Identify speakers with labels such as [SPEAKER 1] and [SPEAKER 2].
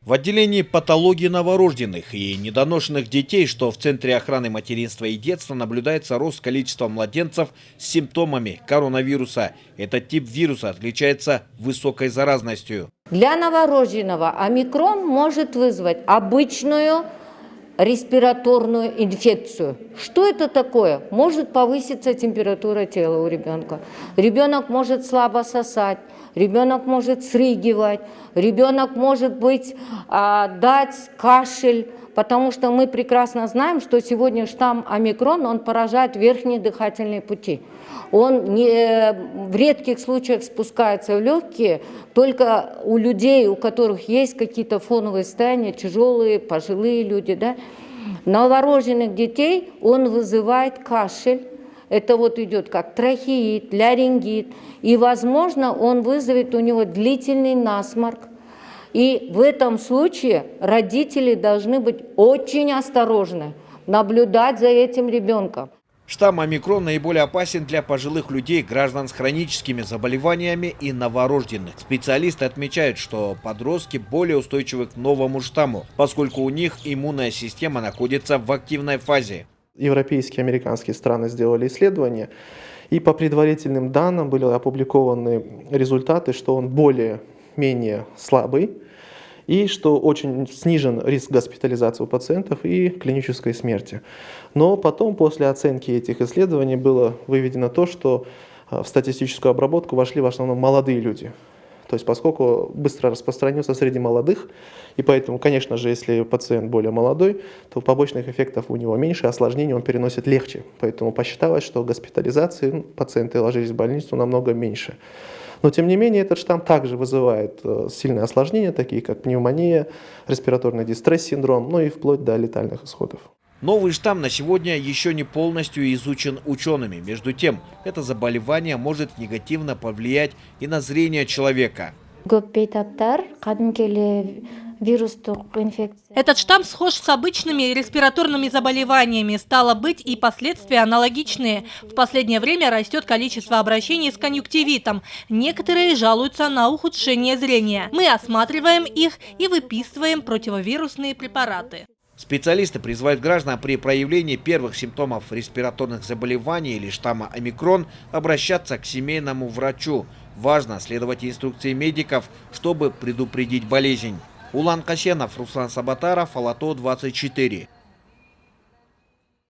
[SPEAKER 1] В отделении патологии новорожденных и недоношенных детей, что в Центре охраны материнства и детства, наблюдается рост количества младенцев с симптомами коронавируса. Этот тип вируса отличается высокой заразностью.
[SPEAKER 2] Для новорожденного омикрон может вызвать обычную респираторную инфекцию. Что это такое? Может повыситься температура тела у ребенка. Ребенок может слабо сосать, ребенок может срыгивать, ребенок может дать кашель, потому что мы прекрасно знаем, что сегодня штамм омикрон, он поражает верхние дыхательные пути. Он в редких случаях спускается в легкие, только у людей, у которых есть какие-то фоновые состояния, тяжелые, пожилые люди, да. Новорожденных детей он вызывает кашель. Это вот идет как трахеит, ларингит. И, возможно, он вызовет у него длительный насморк. И в этом случае родители должны быть очень осторожны, наблюдать за этим ребенком.
[SPEAKER 1] Штамм омикрон наиболее опасен для пожилых людей, граждан с хроническими заболеваниями и новорожденных. Специалисты отмечают, что подростки более устойчивы к новому штамму, поскольку у них иммунная система находится в активной фазе.
[SPEAKER 3] Европейские и американские страны сделали исследования, и по предварительным данным были опубликованы результаты, что он более-менее слабый, и что очень снижен риск госпитализации у пациентов и клинической смерти. Но потом, после оценки этих исследований, было выведено то, что в статистическую обработку вошли в основном молодые люди. То есть, поскольку быстро распространился среди молодых, и поэтому, конечно же, если пациент более молодой, то побочных эффектов у него меньше, осложнений он переносит легче. Поэтому посчиталось, что госпитализации пациенты ложились в больницу намного меньше. Но, тем не менее, этот штамм также вызывает сильные осложнения, такие как пневмония, респираторный дистресс-синдром, ну и вплоть до летальных исходов.
[SPEAKER 1] Новый штамм на сегодня еще не полностью изучен учеными. Между тем, это заболевание может негативно повлиять и на зрение человека.
[SPEAKER 4] Этот штамм схож с обычными респираторными заболеваниями. Стало быть, и последствия аналогичные. В последнее время растет количество обращений с конъюнктивитом. Некоторые жалуются на ухудшение зрения. Мы осматриваем их и выписываем противовирусные препараты.
[SPEAKER 1] Специалисты призывают граждан при проявлении первых симптомов респираторных заболеваний или штамма омикрон обращаться к семейному врачу. Важно следовать инструкции медиков, чтобы предупредить болезнь. Улан Касенов, Руслан Сабатаров, Ала-То 24.